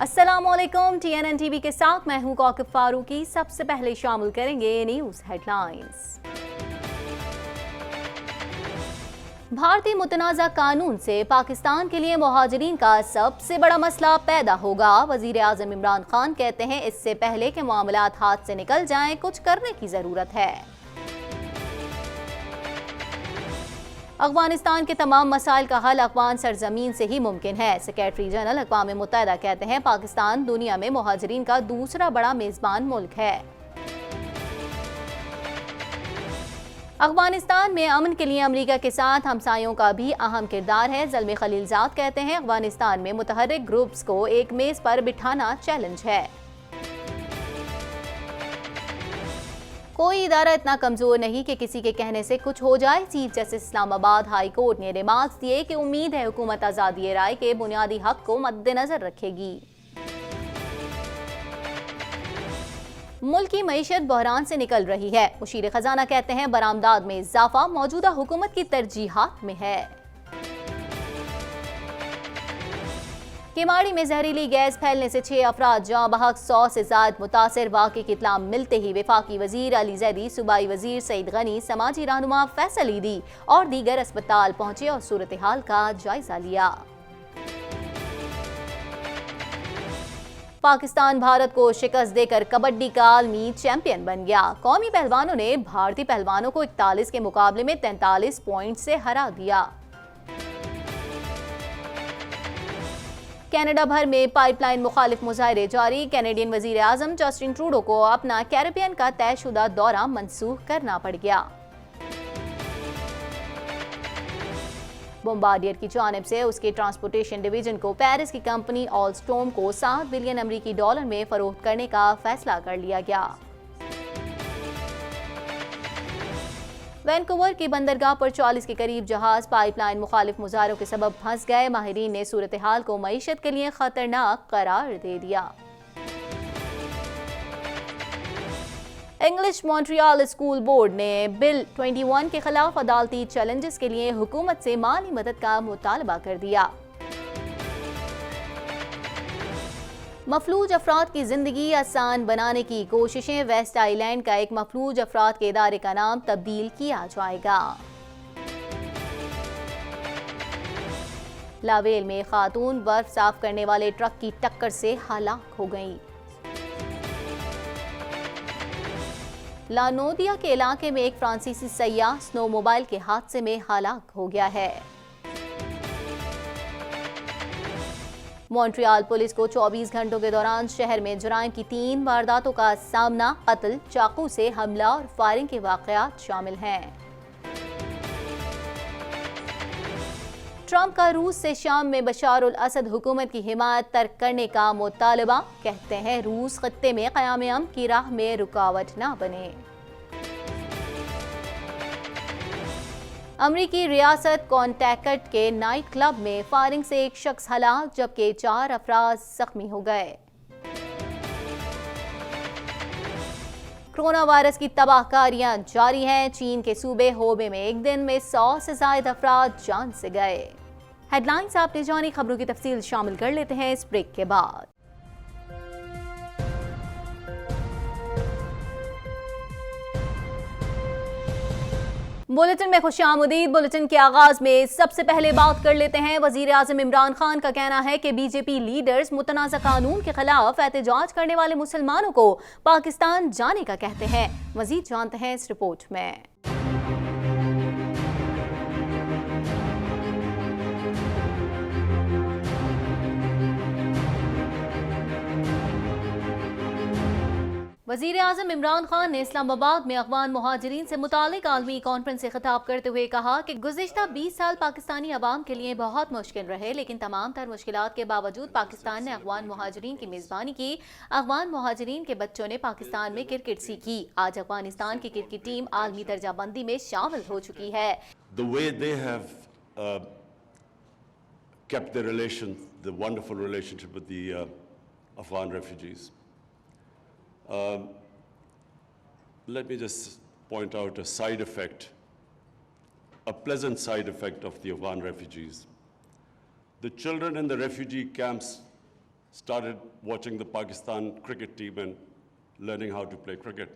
अस्सलामुअलैकुम। TNN TV के साथ मैं हूं कौकब फारूकी। सबसे पहले शामिल करेंगे न्यूज हेडलाइंस। भारतीय मुतनाज़ा कानून से पाकिस्तान के लिए मुहाजिरीन का सबसे बड़ा मसला पैदा होगा। वजीर आज़म इमरान खान कहते हैं इससे पहले कि मामलात हाथ से निकल जाएं, कुछ करने की जरूरत है। अफगानिस्तान के तमाम मसाइल का हल अफगान सरजमीन से ही मुमकिन है। सेक्रेटरी जनरल अक़वाम मुत्तहिदा कहते हैं पाकिस्तान दुनिया में मुहाजिरीन का दूसरा बड़ा मेजबान मुल्क है। अफगानिस्तान में अमन के लिए अमरीका के साथ हमसायों का भी अहम किरदार है। ज़ल्मी खलीलजाद कहते हैं अफगानिस्तान में मुतहर्रिक ग्रुप्स को एक मेज पर बिठाना चैलेंज है। कोई इदारा इतना कमजोर नहीं कि किसी के कहने से कुछ हो जाए। Chief justice Islamabad high court ने रिमार्क्स दिए कि उम्मीद है हुकूमत आज़ादी राय के बुनियादी हक को मद्देनजर रखेगी। मुल्क की मईशत बहरान से निकल रही है। मुशीर खजाना कहते हैं बरामदात में इजाफा मौजूदा हुकूमत की तरजीहात में है। किमाड़ी में जहरीली गैस फैलने से 6 अफराद जाँ बहक, 100 से ज्यादा मुतासर। वाक़े की इत्तला मिलते ही वफाकी वजीर अली जैदी, सूबाई वजीर सईद गनी, समाजी रहनुमा फैसल ईदी और दीगर अस्पताल पहुंचे और सूरत हाल का जायजा लिया। पाकिस्तान भारत को शिकस्त देकर कबड्डी का आलमी चैंपियन बन गया। कौमी पहलवानों ने भारतीय पहलवानों को 41 के मुकाबले में 43 पॉइंट से हरा दिया। कनाडा भर में पाइपलाइन मुखालिफ मुजाहरे जारी। कैनेडियन वजीर आजम जस्टिन ट्रूडो को अपना कैरेबियन का तयशुदा दौरा मंसूख करना पड़ गया। बोम्बार्डियर की जानिब से उसके ट्रांसपोर्टेशन डिवीजन को पेरिस की कंपनी ऑलस्टोम को 7 बिलियन अमरीकी डॉलर में फरोख्त करने का फैसला कर लिया गया। वैनकूवर की बंदरगाह पर 40 के करीब जहाज पाइपलाइन मुखालिफ मुजाहरों के सबब फंस गए। माहिरीन ने सूरत हाल को मईशत के लिए खतरनाक करार दे दिया। इंग्लिश मॉन्ट्रियल स्कूल बोर्ड ने बिल 21 के खिलाफ अदालती चैलेंजेस के लिए हुकूमत से माली मदद का मुतालबा कर दिया। मफलूज अफराद की जिंदगी आसान बनाने की कोशिशें। वेस्ट आइलैंड का एक मफलूज अफराद के इदारे का नाम तब्दील किया जाएगा। लावेल में खातून बर्फ साफ करने वाले ट्रक की टक्कर से हलाक हो गई। लानोदिया के इलाके में एक फ्रांसीसी सैयाह स्नोमोबाइल के हादसे में हलाक हो गया है। मॉन्ट्रियल पुलिस को 24 घंटों के दौरान शहर में जुराइम की 3 वारदातों का सामना। कत्ल, चाकू से हमला और फायरिंग के वाकयात शामिल हैं। ट्रंप का रूस से शाम में बशार उल असद हुकूमत की हिमायत तर्क करने का मुतालबा। कहते हैं रूस खत्ते में क़याम अमन की राह में रुकावट न बने। अमरीकी रियासत कॉन्टैक्ट के नाइट क्लब में फायरिंग से एक शख्स हलाक जबकि 4 अफराद जख्मी हो गए। कोरोना वायरस की तबाहकारियां जारी हैं। चीन के सूबे होबे में एक दिन में 100 से ज्यादा अफराद जान से गए। हेडलाइंस आपने जानी, खबरों की तफसील शामिल कर लेते हैं इस ब्रेक के बाद। बुलेटिन में खुशामदीद। बुलेटिन के आगाज में सबसे पहले बात कर लेते हैं वजीर आजम इमरान खान का कहना है कि बीजेपी लीडर्स मुतनाज़ा कानून के खिलाफ एहतजाज करने वाले मुसलमानों को पाकिस्तान जाने का कहते हैं। मजीद जानते हैं इस रिपोर्ट में। वज़ीर आज़म इमरान खान ने इस्लामाबाद में अफ़गान मुहाजिरीन से मुतालिक आलमी कॉन्फ्रेंस से खिताब करते हुए कहा कि गुज़िश्ता 20 साल पाकिस्तानी अवाम के लिए बहुत मुश्किल रहे, लेकिन तमाम तर मुश्किलात के बावजूद पाकिस्तान ने अफ़गान मुहाजिरीन की मेज़बानी की। अफ़गान मुहाजिरीन के बच्चों ने पाकिस्तान में क्रिकेट सीखी। आज अफ़गानिस्तान की क्रिकेट टीम आलमी दर्जाबंदी में शामिल हो चुकी है। The way they have kept their relation, the wonderful relationship with the Afghan refugees. Let me just point out a side effect, a pleasant side effect of the Afghan refugees. The children in the refugee camps started watching the Pakistan cricket team and learning how to play cricket.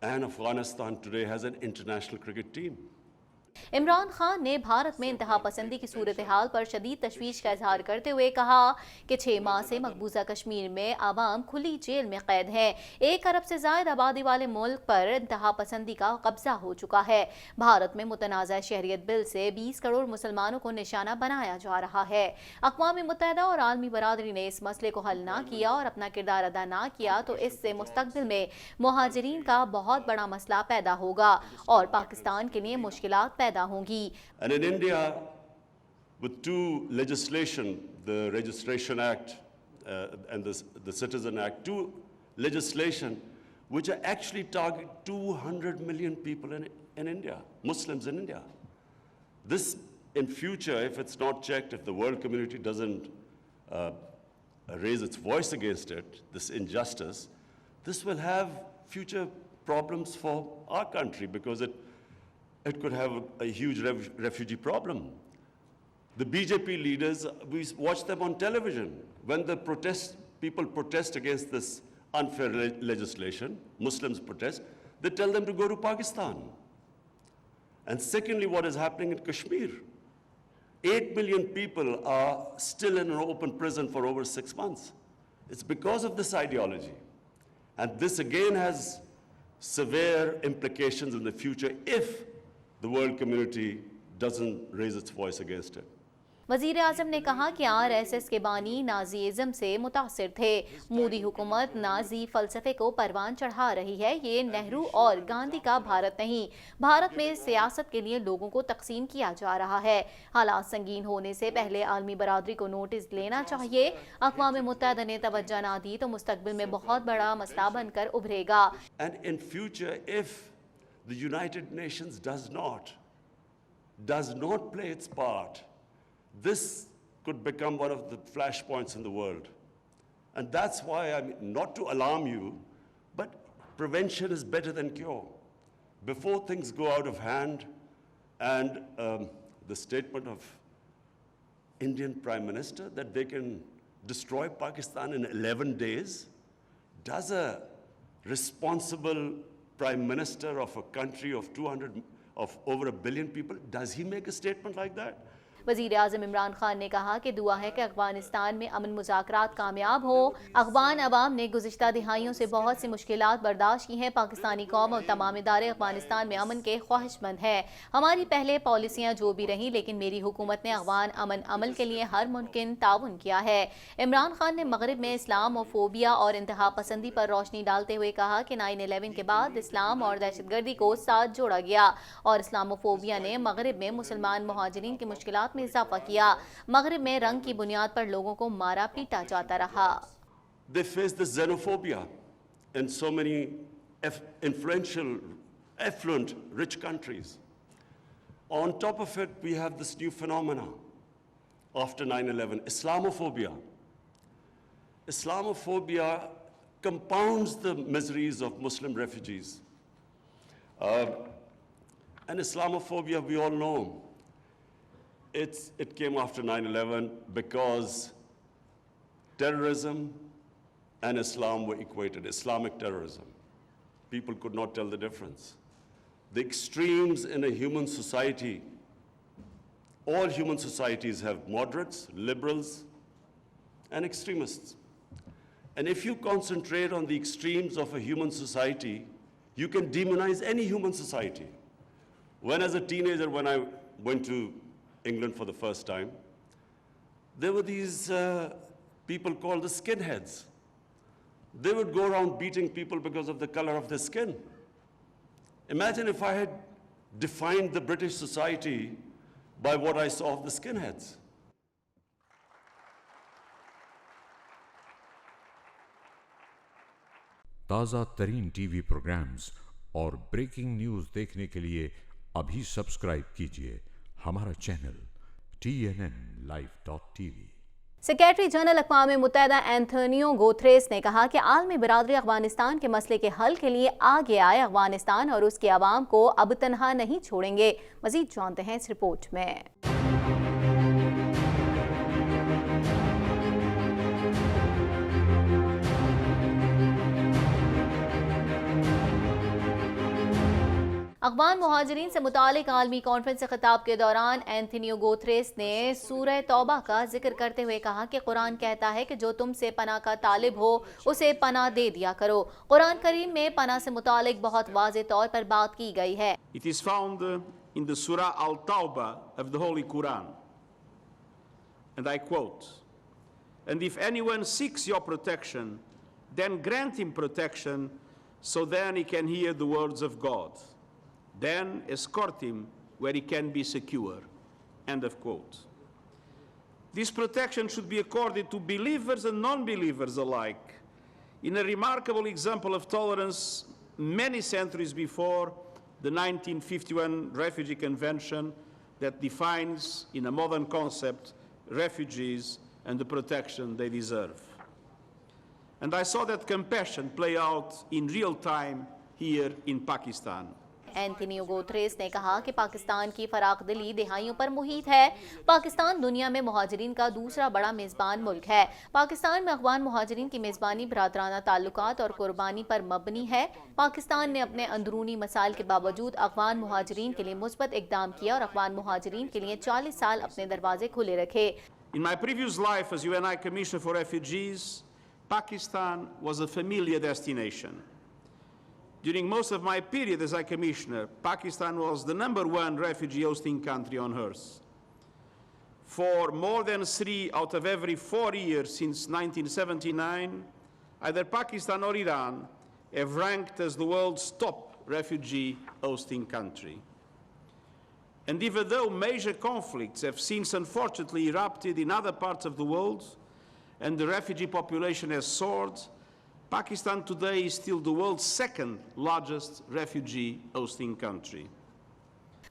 And Afghanistan today has an international cricket team. Imran Khan ने भारत में इंतहा पसंदी की सूरत हाल पर शदीद तशवीश का इजहार करते हुए कहा कि 6 माह से मकबूजा कश्मीर में आवाम खुली जेल में कैद है। 1 अरब से ज़ायद आबादी वाले मुल्क पर इंतहा पसंदी का कब्जा हो चुका है। भारत में मुतनाज़ा शहरियत बिल से 20 करोड़ मुसलमानों को निशाना बनाया जा रहा है। अक़वाम मुत्तहिदा और आलमी बरादरी ने इस मसले को हल ना किया और अपना किरदार अदा ना किया तो इससे मुस्तक़बिल में मुहाजिरीन का बहुत बड़ा मसला पैदा होगा और पाकिस्तान के लिए मुश्किलात पैदा होंगी। And in India, with 2 legislation, the Registration Act and the Citizen Act, 2 legislation which are actually target 200 million people in India, Muslims in India. This, in future, if it's not checked, if the world community doesn't raise its voice against it, this injustice, this will have future problems for our country because it could have a huge refugee problem. The BJP leaders, we watch them on television. When the people protest against this unfair legislation, Muslims protest, they tell them to go to Pakistan. And secondly, what is happening in Kashmir? 8 million people are still in an open prison for over 6 months. It's because of this ideology. And this again has severe implications in the future if the world community doesn't raise its voice against it. वज़ीर आज़म ने कहा कि RSS के बानी नाज़ीज़म से मुतासिर थे। मोदी हुकूमत नाज़ी फ़लसफ़े को परवान चढ़ा रही है। ये नेहरू और गांधी का भारत नहीं। भारत में सियासत के लिए लोगों को तकसीम किया जा रहा है। हालात संगीन होने से पहले आलमी बरादरी को नोटिस लेना चाहिए। अक़वाम मुत्तहिदा ने तवज्जो ना दी तो मुस्तक़बिल में बहुत बड़ा मसला बनकर उभरेगा। And in future, if the United Nations does not play its part, this could become one of the flashpoints in the world. And that's why, I mean, not to alarm you, but prevention is better than cure. Before things go out of hand, and the statement of Indian Prime Minister that they can destroy Pakistan in 11 days, does a responsible Prime Minister of a country of over 1 billion people, does he make a statement like that? वज़ीर आज़म इमरान खान ने कहा कि दुआ है कि अफ़गानिस्तान में अमन मुज़ाकरात कामयाब हो। अफ़गान अवाम ने गुज़िश्ता दिहाइयों से बहुत सी मुश्किलात बर्दाश्त की हैं। पाकिस्तानी कौम और तमाम इदारे अफ़गानिस्तान में अमन के ख्वाहिशमंद हैं। हमारी पहले पॉलिसियाँ जो भी रहीं, लेकिन मेरी हुकूमत ने अफ़गान अमन अमल के लिए हर मुमकिन ताउन किया है। इमरान खान ने मगरिब में इस्लामोफोबिया और इंतहा पसंदी पर रोशनी डालते हुए कहा कि 9/11 के बाद इस्लाम और दहशतगर्दी को साथ जोड़ा गया और इस्लामोफोबिया ने मगरिब में मुसलमान मुहाजिरीन की मुश्किलात में इजाफा किया। मगरिब में रंग की बुनियाद पर लोगों को मारा पीटा जाता रहा। They face the xenophobia in so many influential, affluent, rich countries. On top of it, we have this new phenomena after 9/11, Islamophobia. Islamophobia compounds the miseries of Muslim refugees. And Islamophobia, we all know, it came after 9/11 because terrorism and Islam were equated, Islamic terrorism. People could not tell the difference. The extremes in a human society, all human societies have moderates, liberals, and extremists. And if you concentrate on the extremes of a human society, you can demonize any human society. When as a teenager, when I went to England for the first time, there were these people called the skinheads. They would go around beating people because of the color of their skin. Imagine if I had defined the British society by what I saw of the skinheads. ताज़ा तरीन TV programmes और breaking news देखने के लिए अभी subscribe कीजिए हमारा channel TNNlive.tv। Secretary general अक़वाम मुत्तहिदा एंथोनियो गुतेरेस ने कहा कि आलमी बरादरी अफ़गानिस्तान के मसले के हल के लिए आगे आए। अफ़गानिस्तान और उसके अवाम को अब तनहा नहीं छोड़ेंगे। मज़ीद जानते हैं इस रिपोर्ट में। अफगान मुहाजिरीन से मुतालिक आलमी कॉन्फ्रेंस से खिताब के दौरान एंथोनियो गुतेरेस ने सूरह तौबा का जिक्र करते हुए कहा कि कुरान कहता है कि जो तुमसे पनाह का तालिब हो उसे पनाह दे दिया करो। कुरान करीम में पनाह से मुतालिक बहुत वाज़े तौर पर बात की गई है। It is found in the Surah Al-Tawbah of the Holy Quran. And I quote, "And if anyone seeks your protection, then grant him protection, so then he can hear the words of God. Then escort him where he can be secure." End of quote. This protection should be accorded to believers and non-believers alike, in a remarkable example of tolerance many centuries before the 1951 Refugee Convention that defines, in a modern concept, refugees and the protection they deserve. And I saw that compassion play out in real time here in Pakistan. Antonio Guterres ने कहा कि पाकिस्तान की फराखदिली दिहाइयों पर मुहित है। पाकिस्तान दुनिया में मुहाजिरीन का दूसरा बड़ा मेज़बान मुल्क है। पाकिस्तान में अफगान मुहाजिरीन की मेज़बानी बरादराना ताल्लुकात और कुर्बानी पर मबनी है। पाकिस्तान ने अपने अंदरूनी मसाइल के बावजूद अफगान मुहाजिरीन के लिए मुस्बत इक़दाम किया और अफगान मुहाजिरीन के लिए 40 साल अपने दरवाजे खुले रखे। In my previous life as UNI Commissioner for Refugees, Pakistan was a familiar destination. During most of my period as a commissioner, Pakistan was the #1 refugee hosting country on earth. For more than 3 out of every 4 years since 1979, either Pakistan or Iran have ranked as the world's top refugee hosting country. And even though major conflicts have since unfortunately erupted in other parts of the world and the refugee population has soared, Pakistan today is still the world's second largest refugee hosting country.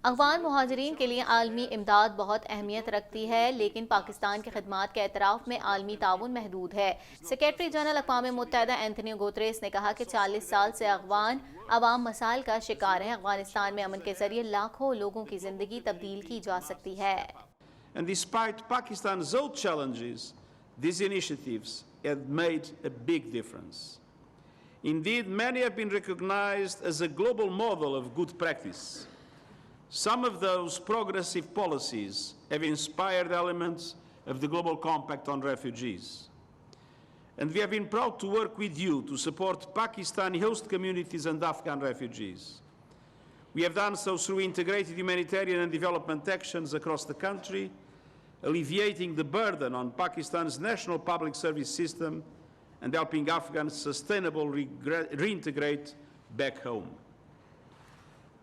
Afghan मुहाजिरीन के लिए आलमी इमदाद बहुत अहमियत रखती है, लेकिन पाकिस्तान की खिदमात के एतराफ़ में आलमी ताउन महदूद है। सेक्रेटरी जनरल अक़वाम मुत्तहिदा एंथोनियो गुतेरेस ने कहा कि 40 साल से अफगान अवाम मसाइल का शिकार है। अफगानिस्तान में अमन के जरिए लाखों लोगों की जिंदगी तब्दील की जा सकती है। And despite Pakistan's own challenges, these initiatives have made a big difference. Indeed, many have been recognized as a global model of good practice. Some of those progressive policies have inspired elements of the Global Compact on Refugees. And we have been proud to work with you to support Pakistani host communities and Afghan refugees. We have done so through integrated humanitarian and development actions across the country, alleviating the burden on Pakistan's national public service system and helping Afghans sustainably reintegrate back home.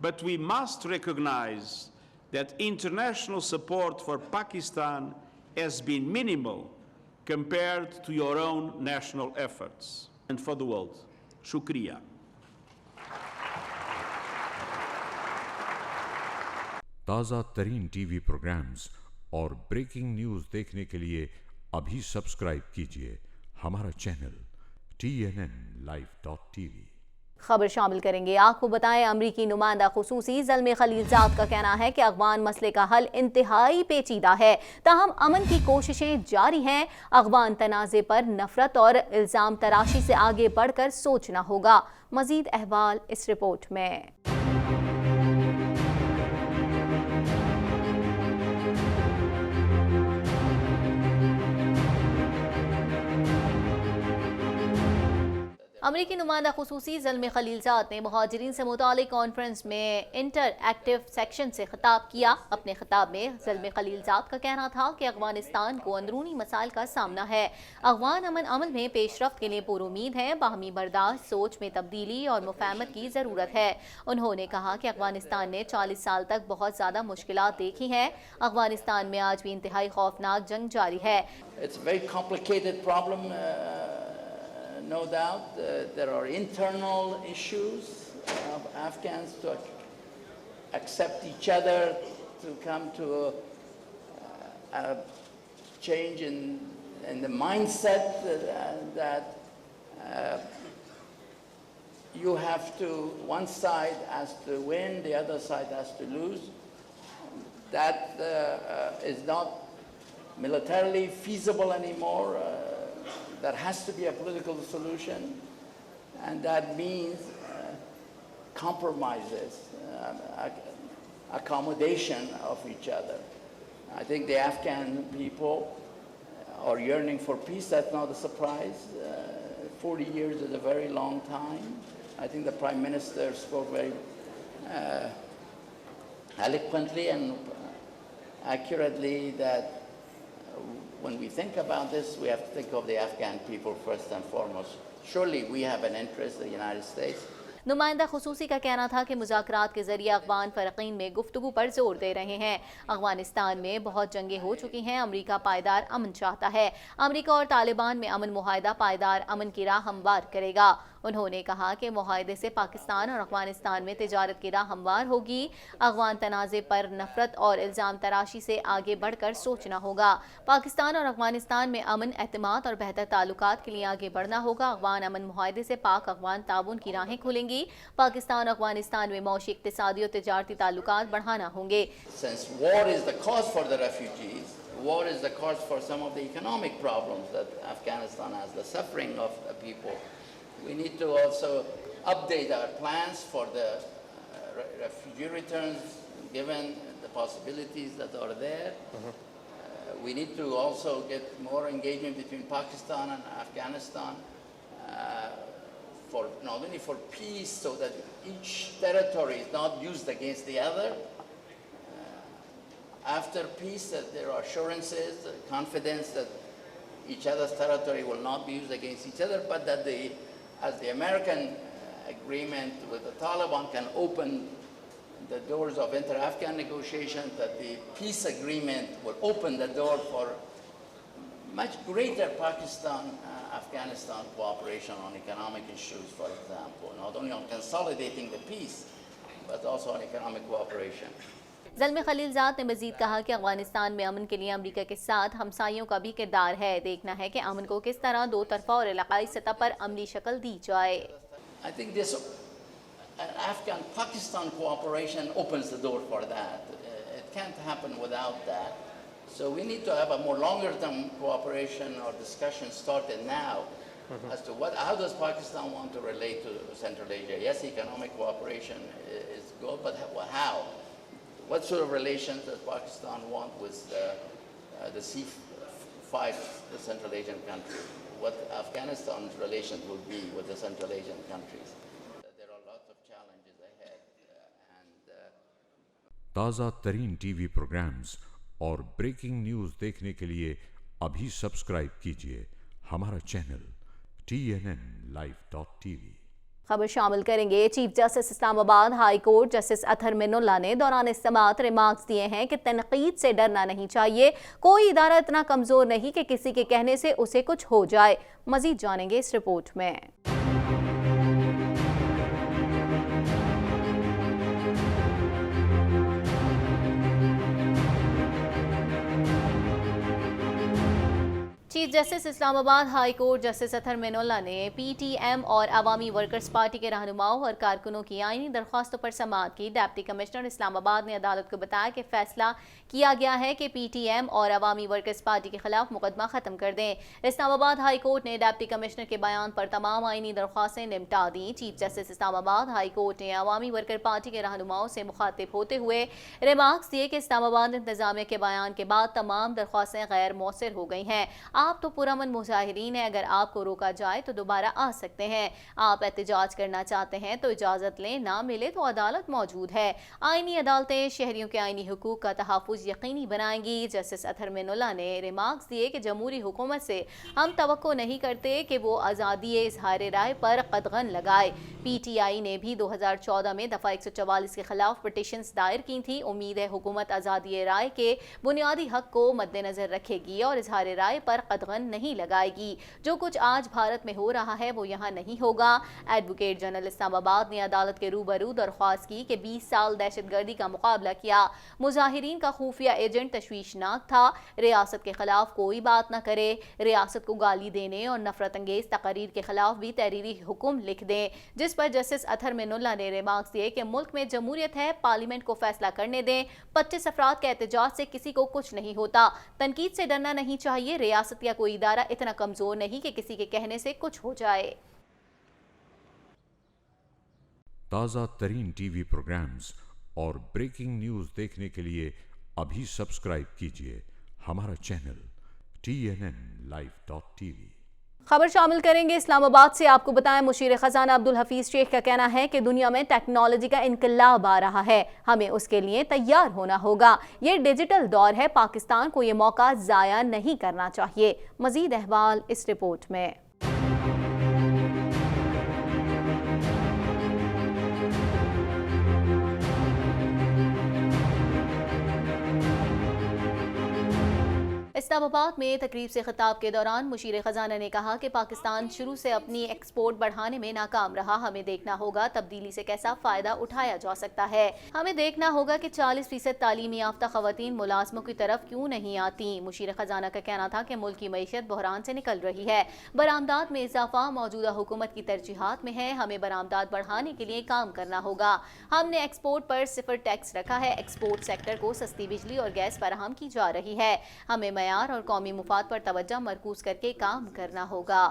But we must recognize that international support for Pakistan has been minimal compared to your own national efforts. And for the world, shukriya. ताज़ा तरीन TV programmes और breaking news देखने के लिए अभी subscribe कीजिए हमारा channel TNNlive.tv। खबर शामिल करेंगे। आपको बताएं, अमरीकी नुमाइंदा खुसूसी ज़ल्मे खलीलजाद का कहना है कि अफगान मसले का हल इंतहाई पेचीदा है, ताहम अमन की कोशिशें जारी हैं। अफगान तनाज़े पर नफरत और इल्ज़ाम तराशी से आगे बढ़कर सोचना होगा। मज़ीद अहवाल इस रिपोर्ट में। अमरीकी नुमाइंदा खुसूसी ज़ल्मे खलीलजाद ने मुहाजिरीन से मुतालिक कॉन्फ्रेंस में इंटर एक्टिव सेक्शन से खिताब किया। अपने खिताब में ज़ल्मे खलीलजाद का कहना था कि अफगानिस्तान को अंदरूनी मसाइल का सामना है। अफगान अमल में पेशरफ्त के लिए पुरुमीद है, बाहमी बर्दाश्त, सोच में तब्दीली और मुफाहमत की ज़रूरत है। उन्होंने कहा कि अफगानिस्तान ने 40 साल तक बहुत ज़्यादा मुश्किलात देखी हैं। अफगानिस्तान में आज भी इंतहाई खौफनाक जंग जारी है। It's a very complicated problem. No doubt, there are internal issues of Afghans to accept each other, to come to a change in the mindset that you have to, one side has to win, the other side has to lose. That is not militarily feasible anymore. There has to be a political solution, and that means compromises, accommodation of each other. I think the Afghan people are yearning for peace. That's not a surprise. 40 years is a very long time. I think the Prime Minister spoke very eloquently and accurately that when we think about this, we have to think of the Afghan people first and foremost. Surely we have an interest, the United States. नुमाइंदा खुसूसी का कहना था कि मुज़ाकरात के जरिए अफगान फ़रक़ीन में गुफ्तगू पर जोर दे रहे हैं। अफगानिस्तान में बहुत जंगें हो चुकी हैं, अमरीका पायदार अमन चाहता है। अमरीका और तालिबान में अमन मुआहदा पायदार अमन की राह हमवार करेगा। उन्होंने कहा कि मुआहदे से पाकिस्तान और अफगानिस्तान में तिजारत की राह हमवार होगी। अफगान तनाज़े पर नफरत और इल्ज़ाम तराशी से आगे बढ़कर सोचना होगा। पाकिस्तान और अफगानिस्तान में अमन, एतमाद और बेहतर ताल्लुकात के लिए आगे बढ़ना होगा। अफगान अमन मुआहदे से पाक अफगान ताउन की राहें खुलेंगी। पाकिस्तान और अफगानिस्तान में मौशी, इक़्तिसादी और तिजारती ताल्लुकात बढ़ाना होंगे। Since war is the cause for the refugees, war is the cause for some of the economic problems that Afghanistan has, the suffering of the people. We need to also update our plans for the refugee returns, given the possibilities that are there. We need to also get more engagement between Pakistan and Afghanistan, for not only for peace, so that each territory is not used against the other. After peace, that there are assurances, confidence that each other's territory will not be used against each other, but that as the American agreement with the Taliban can open the doors of inter-Afghan negotiations, that the peace agreement will open the door for much greater Pakistan-Afghanistan cooperation on economic issues, for example, not only on consolidating the peace, but also on economic cooperation. Zalmi Khalilzad ने मजीद कहा कि अफगानिस्तान में अमन के लिए अमरीका के साथ हमसायों का भी किरदार है। देखना है कि अमन को किस तरह दो तरफा और इलाकाई सतह पर अमली शक्ल दी जाए। I think this Afghan-Pakistan cooperation opens the door for that. It can't happen without that. So we need to have a more longer-term cooperation or discussion started now as to how does Pakistan want to relate to Central Asia. Yes, economic cooperation is good, but how? What sort of relations does Pakistan want with the C5, the Central Asian countries? What Afghanistan's relations will be with the Central Asian countries? There are lots of challenges ahead. ताज़ा तरीन TV programmes और breaking news देखने के लिए अभी subscribe कीजिए हमारा channel TNNlive.tv। खबर शामिल करेंगे। Chief justice Islamabad high court justice Athar Minallah ने दौरान इस्तेमाल रिमार्क्स दिए हैं कि तनकीद से डरना नहीं चाहिए। कोई इदारा इतना कमजोर नहीं कि किसी के कहने से उसे कुछ हो जाए। मजीद जानेंगे इस रिपोर्ट में। Chief justice Islamabad high court justice Athar Minallah ने PTM और अवामी वर्कर्स पार्टी के रहनुमाओं और कारकुनों की आईनी दरख्वास्तों पर समाअत की। डिप्टी कमिश्नर इस्लामाबाद ने अदालत को बताया कि फैसला किया गया है कि PTM और अवामी वर्कर्स पार्टी के खिलाफ मुकदमा खत्म कर दें। इस्लामाबाद हाई कोर्ट ने डिप्टी कमिश्नर के बयान पर तमाम आईनी दरख्वास्तें निपटा दी। Chief justice Islamabad high court ने अवामी वर्कर पार्टी के रहनुमाओं से मुखातिब होते हुए रिमार्क्स दिए कि इस्लामाबाद इंतजामिया के बयान के बाद तमाम दरख्वास्तें गैर मौसर हो गई हैं। आप तो पुरअमन मुजाहिरीन हैं, अगर आपको रोका जाए तो दोबारा आ सकते हैं। आप एहतजाज करना चाहते हैं तो इजाज़त लें, ना मिले तो अदालत मौजूद है। आईनी अदालतें शहरियों के आईनी हुकूक का तहफ़्फ़ुज़ यकीनी बनाएंगी। जस्टिस अतहर मिनुल्लाह ने रिमार्क्स दिए कि जमहूरी हुकूमत से हम तवक्को नहीं करते कि वो आज़ादी इज़हार राय पर कदगन लगाए। PTI ने भी 2014 में दफ़ा 144 के खिलाफ पिटिशंस दायर की थी। उम्मीद है हुकूमत आज़ादी राय के बुनियादी हक को मद्देनज़र रखेगी और इज़हार राय पर कदगन नहीं लगाएगी। जो कुछ आज भारत में हो रहा है वो यहाँ नहीं होगा। एडवोकेट जनरल इस्लामाबाद ने अदालत के रूबरू दरख्वास्त की कि 20 साल दहशतगर्दी का मुकाबला किया। मुजाहिरीन का खुफिया एजेंट तशवीशनाक था। रियासत के खिलाफ कोई बात न करे। रियासत को गाली देने और नफरत अंगेज तकरीर के खिलाफ भी तहरीरी हुक्म लिख दें। जिस पर जस्टिस अतहर मिनुल्लाह ने रिमार्क्स दिए कि मुल्क में जमहूरियत है, पार्लियामेंट को फैसला करने दें। 25 अफराद के एहतजाज से किसी को कुछ नहीं होता। तनकीद से डरना नहीं चाहिए। रियासत या कोई इदारा इतना कमजोर नहीं कि किसी के कहने से कुछ हो जाए। ताज़ा तरीन टीवी प्रोग्राम्स और ब्रेकिंग न्यूज़ देखने के लिए अभी सब्सक्राइब कीजिए हमारा चैनल TNNlive.tv। खबर शामिल करेंगे इस्लामाबाद से। आपको बताएं, मुशीर खजाना अब्दुल हफीज शेख का कहना है कि दुनिया में टेक्नोलॉजी का इनकलाब आ रहा है, हमें उसके लिए तैयार होना होगा। ये डिजिटल दौर है, पाकिस्तान को ये मौका जाया नहीं करना चाहिए। मजीद अहवाल इस रिपोर्ट में। इस्लामाबाद में तकरीब से खिताब के दौरान मुशीर खजाना ने कहा कि पाकिस्तान शुरू से अपनी एक्सपोर्ट बढ़ाने में नाकाम रहा। हमें देखना होगा तब्दीली से कैसा फ़ायदा उठाया जा सकता है। हमें देखना होगा कि 40% तालीमी याफ्ता ख़वातीन मुलाजमों की तरफ क्यों नहीं आती। मुशीर खजाना का कहना था कि मुल्क की मईशत बहरान से निकल रही है, बरामदात में इजाफा मौजूदा हुकूमत की तरजीहात में है। हमें बरामदात बढ़ाने के लिए काम करना होगा। हमने एक्सपोर्ट पर 0 टैक्स रखा है। एक्सपोर्ट सेक्टर को सस्ती बिजली और गैस फराहम की जा रही है। हमें और कौमी मुफाद पर तवज्जो मरकूज करके काम करना होगा।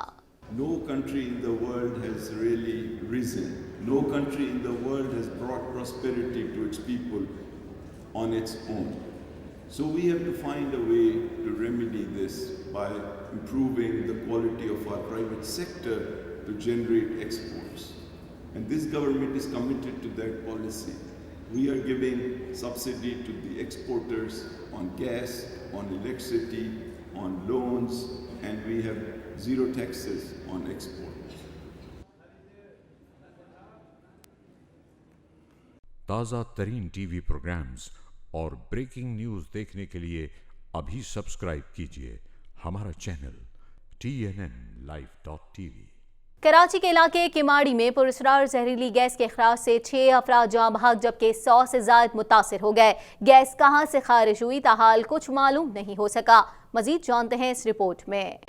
No country in the world has really risen. No country in the world has brought prosperity to its people on its own. So we have to find a way to remedy this by improving the quality of our private sector to generate exports. And this government is committed to that policy. We are giving subsidy to the exporters on gas, on electricity, on loans, and we have 0 taxes on export. ताज़ा तरीन TV programmes और breaking news देखने के लिए अभी subscribe कीजिए हमारा channel TNNlive.tv। Karachi के इलाके किमाड़ी में पुरस्कार जहरीली गैस के अखराज से 6 अफराद जाँ बहक जबकि 100 से ज्यादा मुतासिर हो गए। गैस कहां से खारिज हुई ताहाल कुछ मालूम नहीं हो सका। मजीद जानते हैं इस रिपोर्ट में।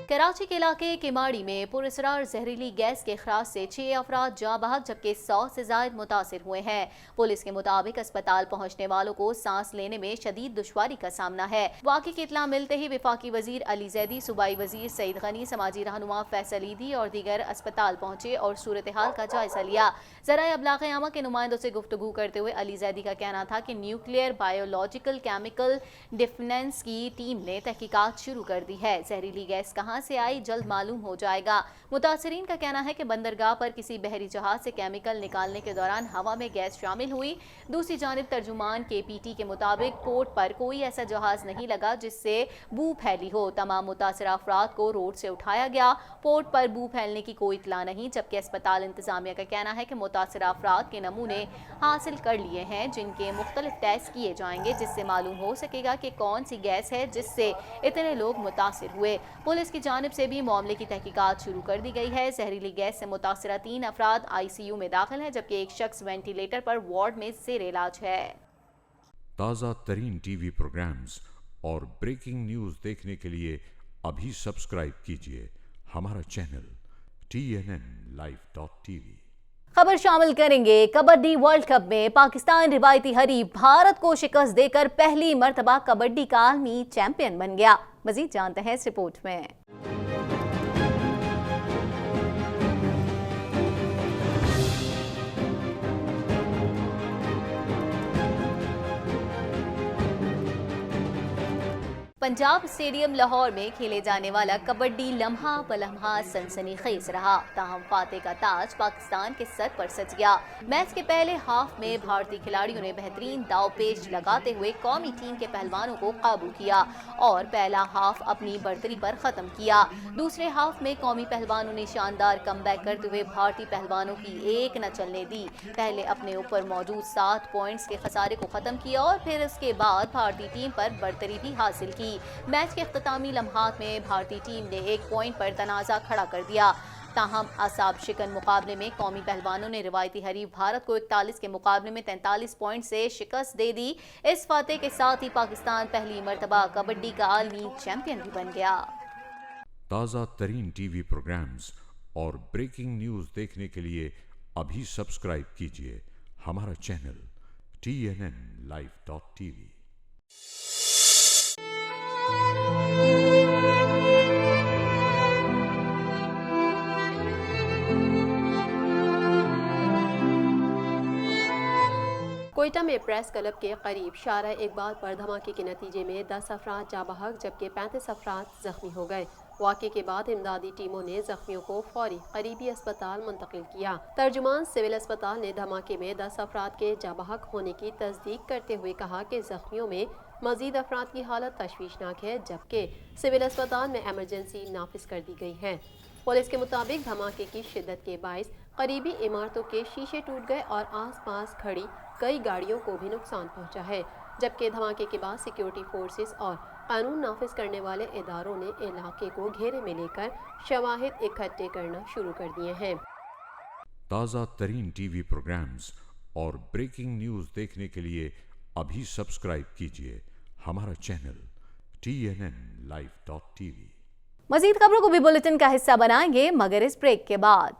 कराची के इलाके किमाड़ी में पुरस्कार जहरीली गैस के अखराज से 6 अफराद जाँ बहक जबकि 100 से ज्यादा मुतासिर हुए हैं। पुलिस के मुताबिक अस्पताल पहुंचने वालों को सांस लेने में शदीद दुश्वारी का सामना है। वाक़े की इत्तला मिलते ही वफाकी वजीर अली जैदी, सूबाई वजीर सईद गनी, समाजी रहनुमा फैसल ईदी और दीगर अस्पताल पहुंचे और सूरत हाल का जायजा लिया। ज़राए अबलाग आमा के नुमाइंदों से गुफ्तगू करते हुए अली जैदी का कहना था कि न्यूक्लियर, बायोलॉजिकल, केमिकल डिफेंस की टीम ने तहकीकात शुरू कर दी है। जहरीली गैस कहाँ से आई जल्द मालूम हो जाएगा। मुतासिरीन का कहना है कि बंदरगाह पर किसी बहरी जहाज से केमिकल निकालने के दौरान हवा में गैस शामिल हुई। दूसरी जानिब तर्जुमान KPT के मुताबिक पोर्ट पर कोई ऐसा जहाज नहीं लगा जिससे बू फैली हो। तमाम मुतासिर अफराद को रोड से उठाया गया। पोर्ट पर बू फैलने की कोई इत्तला नहीं, जबकि अस्पताल इंतजामिया का कहना है कि मुतासिर अफराद के नमूने हासिल कर लिए हैं जिनके मुख्तलिफ टेस्ट किए जाएंगे जिससे मालूम हो सकेगा कि कौन सी गैस है जिससे इतने लोग मुतासिर हुए। पुलिस की जानिब से भी मामले की तहकीकात शुरू कर दी गई है। जहरीली गैस से मुतासिरा 3 अफराद ICU में दाखिल हैं जबकि एक शख्स वेंटिलेटर पर वार्ड में ज़ेर इलाज है। ताज़ा तरीन टीवी प्रोग्राम्स और ब्रेकिंग न्यूज़ देखने के लिए अभी सब्सक्राइब कीजिए हमारा चैनल TNNlive.tv। खबर शामिल करेंगे, कबड्डी वर्ल्ड कप में पाकिस्तान रिवायती हरीफ भारत को शिकस्त देकर पहली मर्तबा कबड्डी का आलमी चैंपियन बन गया। मजीद जानते हैं इस रिपोर्ट में। पंजाब स्टेडियम लाहौर में खेले जाने वाला कबड्डी लम्हा बलम्हा सनसनीखेज रहा। ताहम फातेह का ताज पाकिस्तान के सर पर सज गया। मैच के पहले हाफ में भारतीय खिलाड़ियों ने बेहतरीन दावपेच लगाते हुए कौमी टीम के पहलवानों को काबू किया और पहला हाफ अपनी बढ़तरी पर खत्म किया। दूसरे हाफ में कौमी पहलवानों ने शानदार कमबैक करते हुए भारतीय पहलवानों की एक न चलने दी। पहले अपने ऊपर मौजूद 7 पॉइंट्स के खसारे को खत्म किया और फिर उसके बाद भारतीय टीम पर बढ़तरी भी हासिल की। मैच के इख्तितामी लम्हात में भारतीय टीम ने 1 पॉइंट पर तनाज़ा खड़ा कर दिया। ताहम असाब शिकन मुकाबले में कौमी पहलवानों ने रिवायती हरीफ भारत को 41 के मुकाबले में 43 पॉइंट से शिकस्त दे दी। इस फातेह के साथ ही पाकिस्तान पहली मर्तबा कबड्डी का आलमी चैंपियन भी बन गया। ताज़ा तरीन टीवी प्रोग्राम्स और ब्रेकिंग न्यूज़ देखने के लिए अभी सब्सक्राइब कीजिए हमारा चैनल TNNlive.tv। कोयटा में प्रेस क्लब के करीब शारा इकबाल पर धमाके के नतीजे में 10 अफराद जा बहक जबकि 35 अफराद जख्मी हो गए। वाक़े के बाद इमदादी टीमों ने जख्मियों को फौरी करीबी अस्पताल मुंतकिल किया। तर्जुमान सिविल अस्पताल ने धमाके में 10 अफराद के जा बहक होने की तस्दीक करते हुए कहा कि जख्मियों में मजीद अफराद की हालत तशवीशनाक है, जबकि सिविल अस्पताल में एमरजेंसी नाफिज कर दी गई है। पुलिस के मुताबिक धमाके की शिद्दत के बाइस करीबी इमारतों के शीशे टूट गए और आसपास खड़ी कई गाड़ियों को भी नुकसान पहुंचा है, जबकि धमाके के बाद सिक्योरिटी फोर्सेस और कानून नाफिज करने वाले इदारों ने इलाके को घेरे में लेकर शवाहिद इकट्ठे करना शुरू कर दिए हैं। ताज़ा तरीन टीवी प्रोग्राम्स और ब्रेकिंग न्यूज़ देखने के लिए अभी सब्सक्राइब कीजिए हमारा चैनल TNN Live.tv। मजीद खबरों को भी बुलेटिन का हिस्सा बनाएंगे मगर इस ब्रेक के बाद।